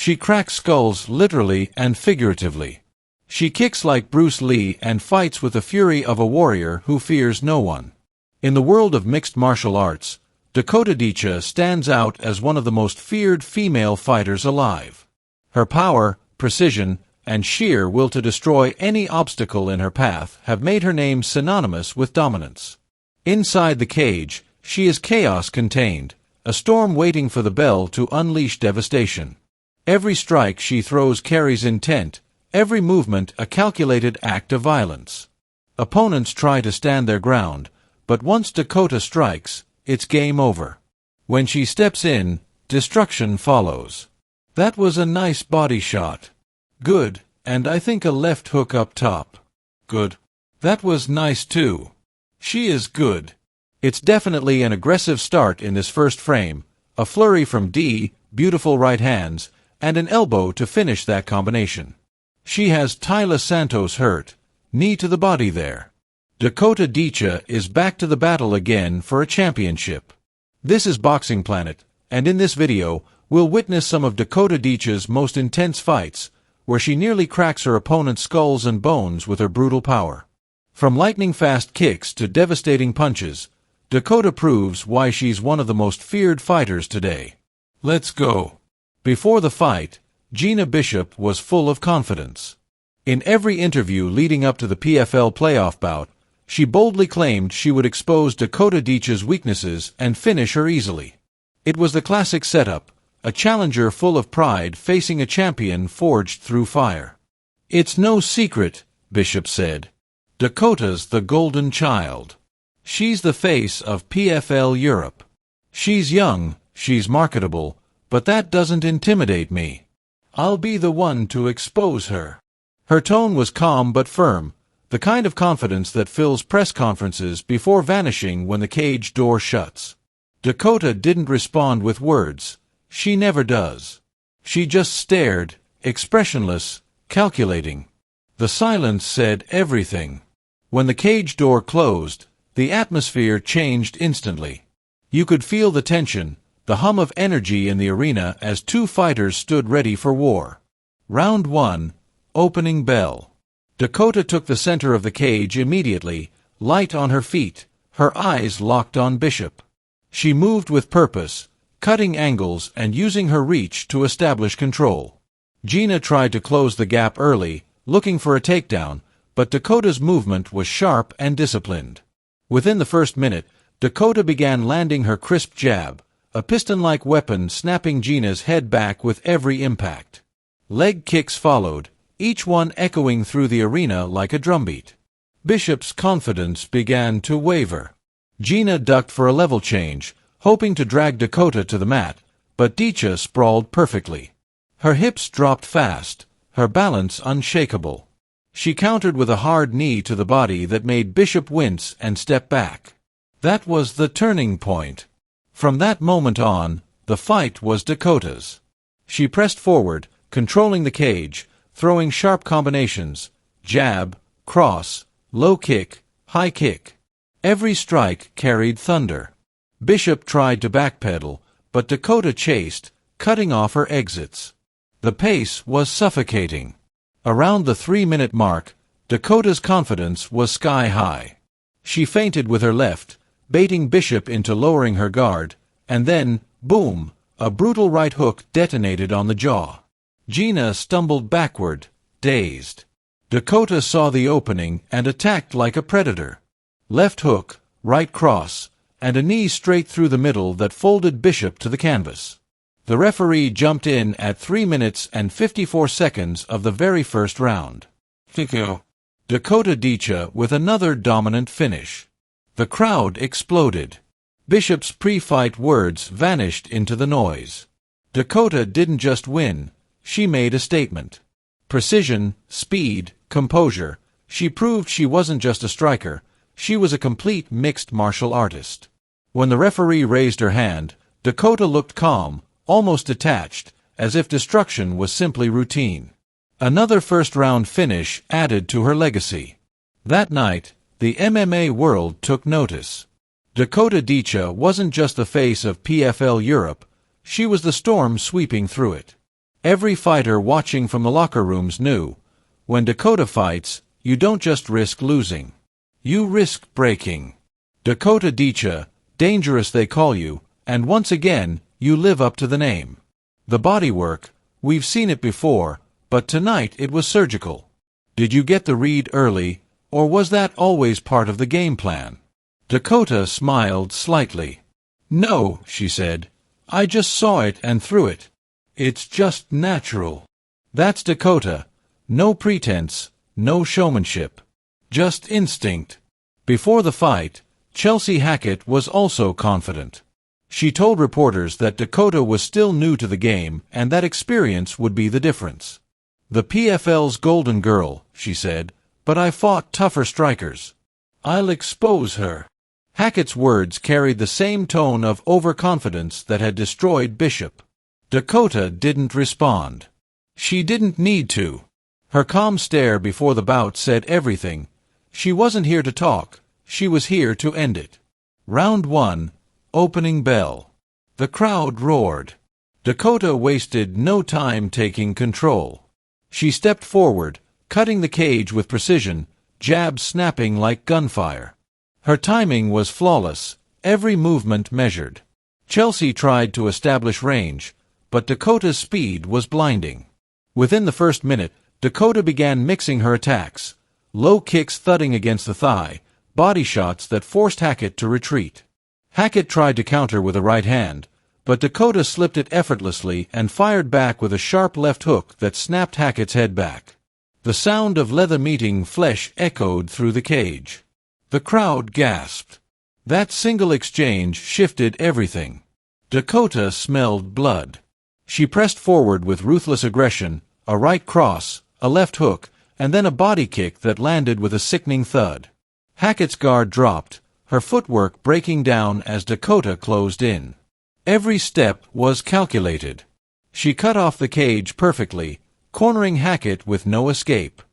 She cracks skulls literally and figuratively. She kicks like Bruce Lee and fights with the fury of a warrior who fears no one. In the world of mixed martial arts, Dakota Dicha stands out as one of the most feared female fighters alive. Her power, precision, and sheer will to destroy any obstacle in her path have made her name synonymous with dominance. Inside the cage, she is chaos contained, a storm waiting for the bell to unleash devastation. Every strike she throws carries intent, every movement a calculated act of violence. Opponents try to stand their ground, but once Dakota strikes, it's game over. When she steps in, destruction follows. That was a nice body shot. Good, and I think a left hook up top. Good. That was nice too. She is good. It's definitely an aggressive start in this first frame, a flurry from D, beautiful right hands, and an elbow to finish that combination. She has Tyla Santos hurt, knee to the body there. Dakota Dicha is back to the battle again for a championship. This is Boxing Planet, and in this video, we'll witness some of Dakota Dicha's most intense fights, where she nearly cracks her opponent's skulls and bones with her brutal power. From lightning-fast kicks to devastating punches, Dakota proves why she's one of the most feared fighters today. Let's go. Before the fight, Gina Bishop was full of confidence. In every interview leading up to the PFL playoff bout, she boldly claimed she would expose Dakota Dicha's weaknesses and finish her easily. It was the classic setup, a challenger full of pride facing a champion forged through fire. "It's no secret," Bishop said. "Dakota's the golden child. She's the face of PFL Europe. She's young, she's marketable, but that doesn't intimidate me. I'll be the one to expose her." Her tone was calm but firm, the kind of confidence that fills press conferences before vanishing when the cage door shuts. Dakota didn't respond with words. She never does. She just stared, expressionless, calculating. The silence said everything. When the cage door closed, the atmosphere changed instantly. You could feel the tension, the hum of energy in the arena as two fighters stood ready for war. Round 1, opening bell. Dakota took the center of the cage immediately, light on her feet, her eyes locked on Bishop. She moved with purpose, cutting angles and using her reach to establish control. Gina tried to close the gap early, looking for a takedown, but Dakota's movement was sharp and disciplined. Within the first minute, Dakota began landing her crisp jab, a piston-like weapon snapping Gina's head back with every impact. Leg kicks followed, each one echoing through the arena like a drumbeat. Bishop's confidence began to waver. Gina ducked for a level change, hoping to drag Dakota to the mat, but Dicha sprawled perfectly. Her hips dropped fast, her balance unshakable. She countered with a hard knee to the body that made Bishop wince and step back. That was the turning point. From that moment on, the fight was Dakota's. She pressed forward, controlling the cage, throwing sharp combinations, jab, cross, low kick, high kick. Every strike carried thunder. Bishop tried to backpedal, but Dakota chased, cutting off her exits. The pace was suffocating. Around the 3-minute mark, Dakota's confidence was sky-high. She feinted with her left, baiting Bishop into lowering her guard, and then, boom, a brutal right hook detonated on the jaw. Gina stumbled backward, dazed. Dakota saw the opening and attacked like a predator. Left hook, right cross, and a knee straight through the middle that folded Bishop to the canvas. The referee jumped in at 3 minutes and 54 seconds of the very first round. TKO. Dakota Dicha with another dominant finish. The crowd exploded. Bishop's pre-fight words vanished into the noise. Dakota didn't just win, she made a statement. Precision, speed, composure. She proved she wasn't just a striker, she was a complete mixed martial artist. When the referee raised her hand, Dakota looked calm, almost detached, as if destruction was simply routine. Another first-round finish added to her legacy. That night, the MMA world took notice. Dakota Dicha wasn't just the face of PFL Europe, she was the storm sweeping through it. Every fighter watching from the locker rooms knew, when Dakota fights, you don't just risk losing. You risk breaking. Dakota Dicha, dangerous they call you, and once again, you live up to the name. The bodywork, we've seen it before, but tonight it was surgical. Did you get the read early, or was that always part of the game plan? Dakota smiled slightly. No, she said. I just saw it and threw it. It's just natural. That's Dakota. No pretense, no showmanship. Just instinct. Before the fight, Chelsea Hackett was also confident. She told reporters that Dakota was still new to the game and that experience would be the difference. The PFL's golden girl, she said, but I fought tougher strikers. I'll expose her. Hackett's words carried the same tone of overconfidence that had destroyed Bishop. Dakota didn't respond. She didn't need to. Her calm stare before the bout said everything. She wasn't here to talk, she was here to end it. Round 1, opening bell. The crowd roared. Dakota wasted no time taking control. She stepped forward, cutting the cage with precision, jabs snapping like gunfire. Her timing was flawless, every movement measured. Chelsea tried to establish range, but Dakota's speed was blinding. Within the first minute, Dakota began mixing her attacks, low kicks thudding against the thigh, body shots that forced Hackett to retreat. Hackett tried to counter with a right hand, but Dakota slipped it effortlessly and fired back with a sharp left hook that snapped Hackett's head back. The sound of leather meeting flesh echoed through the cage. The crowd gasped. That single exchange shifted everything. Dakota smelled blood. She pressed forward with ruthless aggression, a right cross, a left hook, and then a body kick that landed with a sickening thud. Hackett's guard dropped, her footwork breaking down as Dakota closed in. Every step was calculated. She cut off the cage perfectly, cornering Hackett with no escape.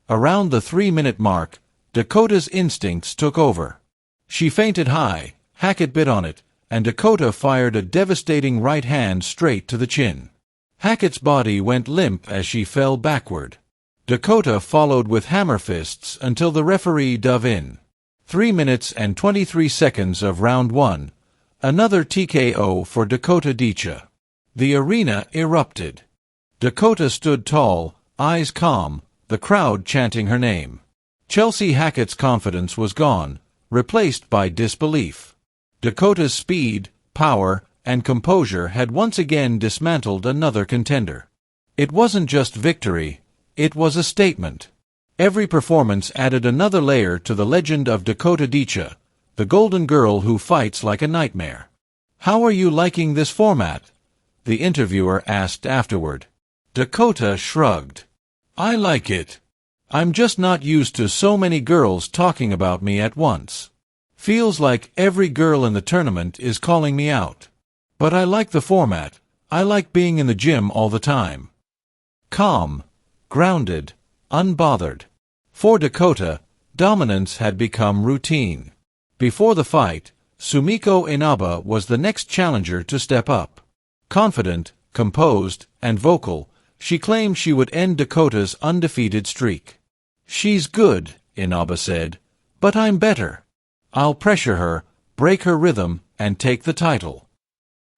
Around the 3-minute mark, Dakota's instincts took over. She feinted high, Hackett bit on it, and Dakota fired a devastating right hand straight to the chin. Hackett's body went limp as she fell backward. Dakota followed with hammer fists until the referee dove in. 3 minutes and 23 seconds of round 1. Another TKO for Dakota Dicha. The arena erupted. Dakota stood tall, eyes calm, the crowd chanting her name. Chelsea Hackett's confidence was gone, replaced by disbelief. Dakota's speed, power, and composure had once again dismantled another contender. It wasn't just victory, it was a statement. Every performance added another layer to the legend of Dakota Dicha, the golden girl who fights like a nightmare. How are you liking this format? The interviewer asked afterward. Dakota shrugged. I like it. I'm just not used to so many girls talking about me at once. Feels like every girl in the tournament is calling me out. But I like the format. I like being in the gym all the time. Calm, grounded, unbothered. For Dakota, dominance had become routine. Before the fight, Sumiko Inaba was the next challenger to step up. Confident, composed, and vocal, she claimed she would end Dakota's undefeated streak. She's good, Inaba said, but I'm better. I'll pressure her, break her rhythm, and take the title.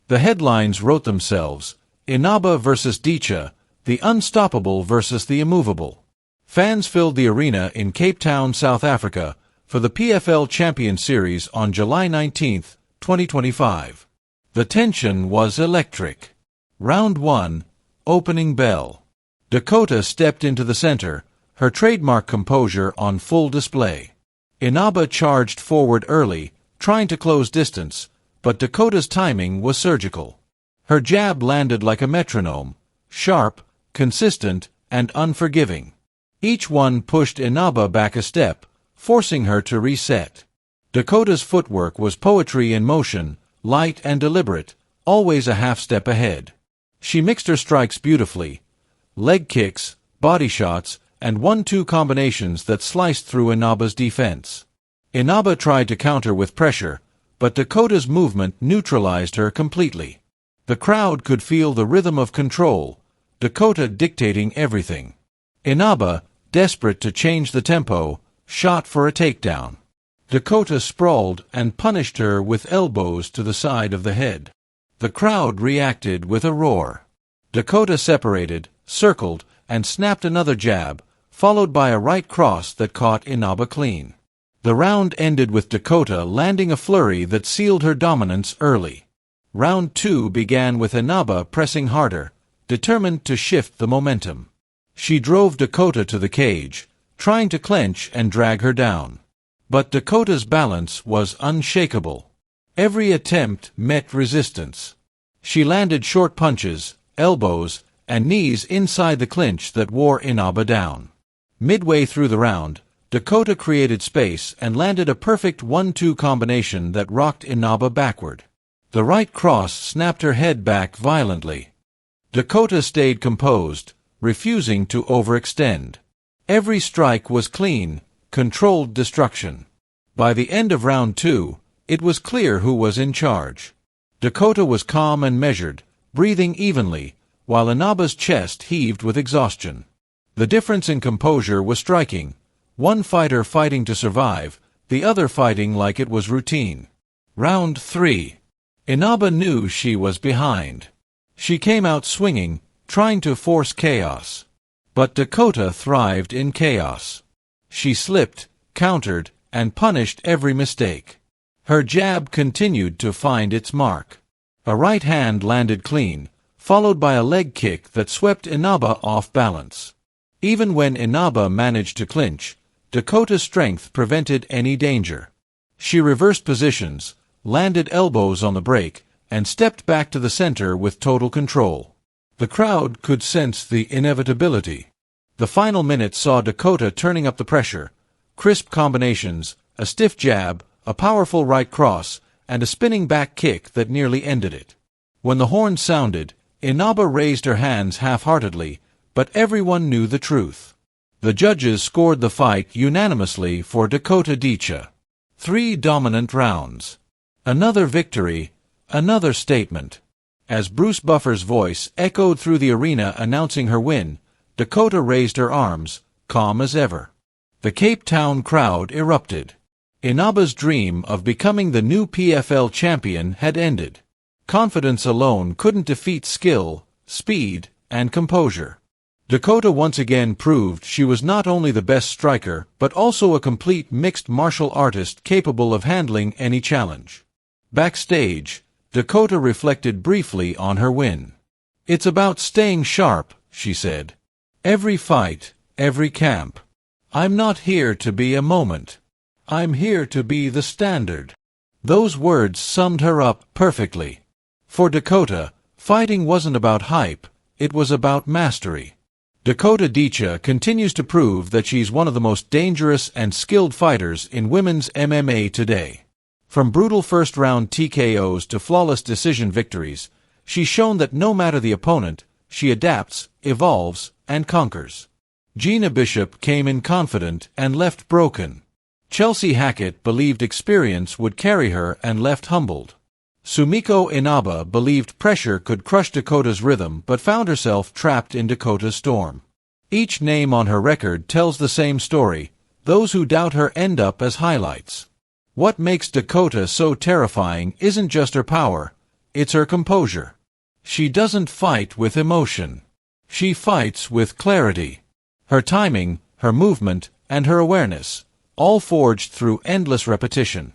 The headlines wrote themselves, Inaba versus Dicha, the unstoppable versus the immovable. Fans filled the arena in Cape Town, South Africa, for the PFL Champion Series on July 19, 2025. The tension was electric. Round 1, opening bell. Dakota stepped into the center, her trademark composure on full display. Inaba charged forward early, trying to close distance, but Dakota's timing was surgical. Her jab landed like a metronome, sharp, consistent, and unforgiving. Each one pushed Inaba back a step, forcing her to reset. Dakota's footwork was poetry in motion, light and deliberate, always a half step ahead. She mixed her strikes beautifully. Leg kicks, body shots, and 1-2 combinations that sliced through Inaba's defense. Inaba tried to counter with pressure, but Dakota's movement neutralized her completely. The crowd could feel the rhythm of control, Dakota dictating everything. Inaba, desperate to change the tempo, shot for a takedown. Dakota sprawled and punished her with elbows to the side of the head. The crowd reacted with a roar. Dakota separated, circled, and snapped another jab, followed by a right cross that caught Inaba clean. The round ended with Dakota landing a flurry that sealed her dominance early. Round 2 began with Inaba pressing harder, determined to shift the momentum. She drove Dakota to the cage, trying to clench and drag her down. But Dakota's balance was unshakable. Every attempt met resistance. She landed short punches, elbows, and knees inside the clinch that wore Inaba down. Midway through the round, Dakota created space and landed a perfect 1-2 combination that rocked Inaba backward. The right cross snapped her head back violently. Dakota stayed composed, refusing to overextend. Every strike was clean, controlled destruction. By the end of round 2, it was clear who was in charge. Dakota was calm and measured, breathing evenly, while Inaba's chest heaved with exhaustion. The difference in composure was striking. One fighter fighting to survive, the other fighting like it was routine. Round 3. Inaba knew she was behind. She came out swinging, trying to force chaos. But Dakota thrived in chaos. She slipped, countered, and punished every mistake. Her jab continued to find its mark. A right hand landed clean, followed by a leg kick that swept Inaba off balance. Even when Inaba managed to clinch, Dakota's strength prevented any danger. She reversed positions, landed elbows on the break, and stepped back to the center with total control. The crowd could sense the inevitability. The final minute saw Dakota turning up the pressure, crisp combinations, a stiff jab, a powerful right cross, and a spinning back kick that nearly ended it. When the horn sounded, Inaba raised her hands half-heartedly, but everyone knew the truth. The judges scored the fight unanimously for Dakota Dicha. 3 dominant rounds. Another victory, another statement. As Bruce Buffer's voice echoed through the arena announcing her win, Dakota raised her arms, calm as ever. The Cape Town crowd erupted. Inaba's dream of becoming the new PFL champion had ended. Confidence alone couldn't defeat skill, speed, and composure. Dakota once again proved she was not only the best striker but also a complete mixed martial artist capable of handling any challenge. Backstage, Dakota reflected briefly on her win. "It's about staying sharp," she said. "Every fight, every camp. I'm not here to be a moment. I'm here to be the standard." Those words summed her up perfectly. For Dakota, fighting wasn't about hype, it was about mastery. Dakota Dicha continues to prove that she's one of the most dangerous and skilled fighters in women's MMA today. From brutal first-round TKOs to flawless decision victories, she's shown that no matter the opponent, she adapts, evolves, and conquers. Gina Bishop came in confident and left broken. Chelsea Hackett believed experience would carry her and left humbled. Sumiko Inaba believed pressure could crush Dakota's rhythm but found herself trapped in Dakota's storm. Each name on her record tells the same story. Those who doubt her end up as highlights. What makes Dakota so terrifying isn't just her power, it's her composure. She doesn't fight with emotion. She fights with clarity. Her timing, her movement, and her awareness, all forged through endless repetition.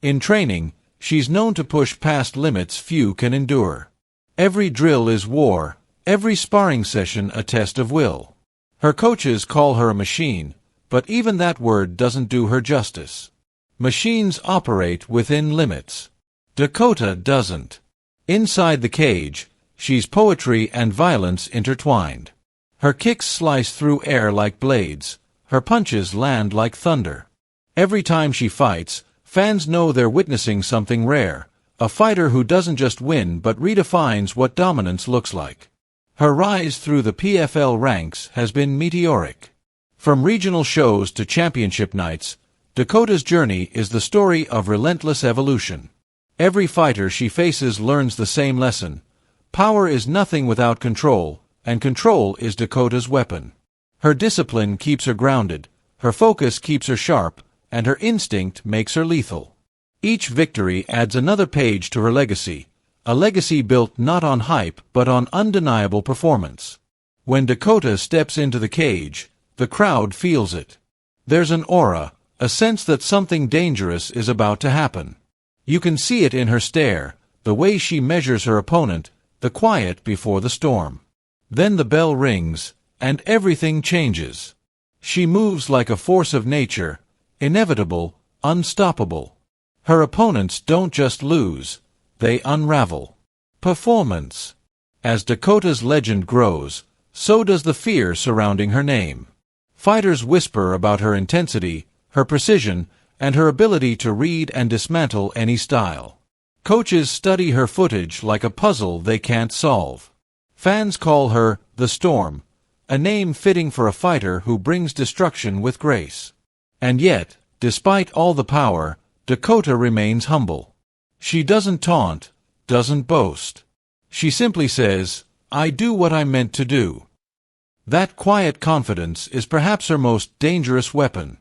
In training, she's known to push past limits few can endure. Every drill is war, every sparring session a test of will. Her coaches call her a machine, but even that word doesn't do her justice. Machines operate within limits. Dakota doesn't. Inside the cage, she's poetry and violence intertwined. Her kicks slice through air like blades. Her punches land like thunder. Every time she fights, fans know they're witnessing something rare, a fighter who doesn't just win but redefines what dominance looks like. Her rise through the PFL ranks has been meteoric. From regional shows to championship nights, Dakota's journey is the story of relentless evolution. Every fighter she faces learns the same lesson. Power is nothing without control, and control is Dakota's weapon. Her discipline keeps her grounded, her focus keeps her sharp, and her instinct makes her lethal. Each victory adds another page to her legacy, a legacy built not on hype but on undeniable performance. When Dakota steps into the cage, the crowd feels it. There's an aura, a sense that something dangerous is about to happen. You can see it in her stare, the way she measures her opponent, the quiet before the storm. Then the bell rings, and everything changes. She moves like a force of nature, inevitable, unstoppable. Her opponents don't just lose, they unravel. Performance. As Dakota's legend grows, so does the fear surrounding her name. Fighters whisper about her intensity, her precision, and her ability to read and dismantle any style. Coaches study her footage like a puzzle they can't solve. Fans call her the Storm, a name fitting for a fighter who brings destruction with grace. And yet, despite all the power, Dakota remains humble. She doesn't taunt, doesn't boast. She simply says, "I do what I'm meant to do." That quiet confidence is perhaps her most dangerous weapon.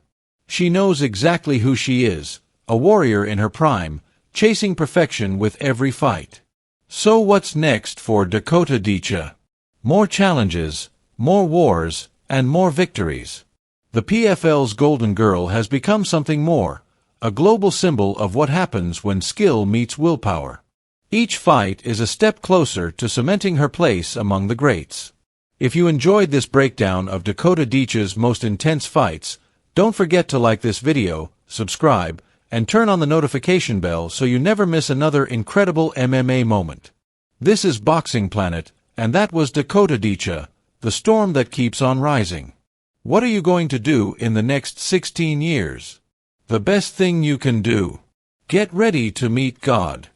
She knows exactly who she is, a warrior in her prime, chasing perfection with every fight. So what's next for Dakota Dicha? More challenges, more wars, and more victories. The PFL's Golden Girl has become something more, a global symbol of what happens when skill meets willpower. Each fight is a step closer to cementing her place among the greats. If you enjoyed this breakdown of Dakota Dicha's most intense fights, don't forget to like this video, subscribe, and turn on the notification bell so you never miss another incredible MMA moment. This is Boxing Planet, and that was Dakota Dicha, the storm that keeps on rising. What are you going to do in the next 16 years? The best thing you can do. Get ready to meet God.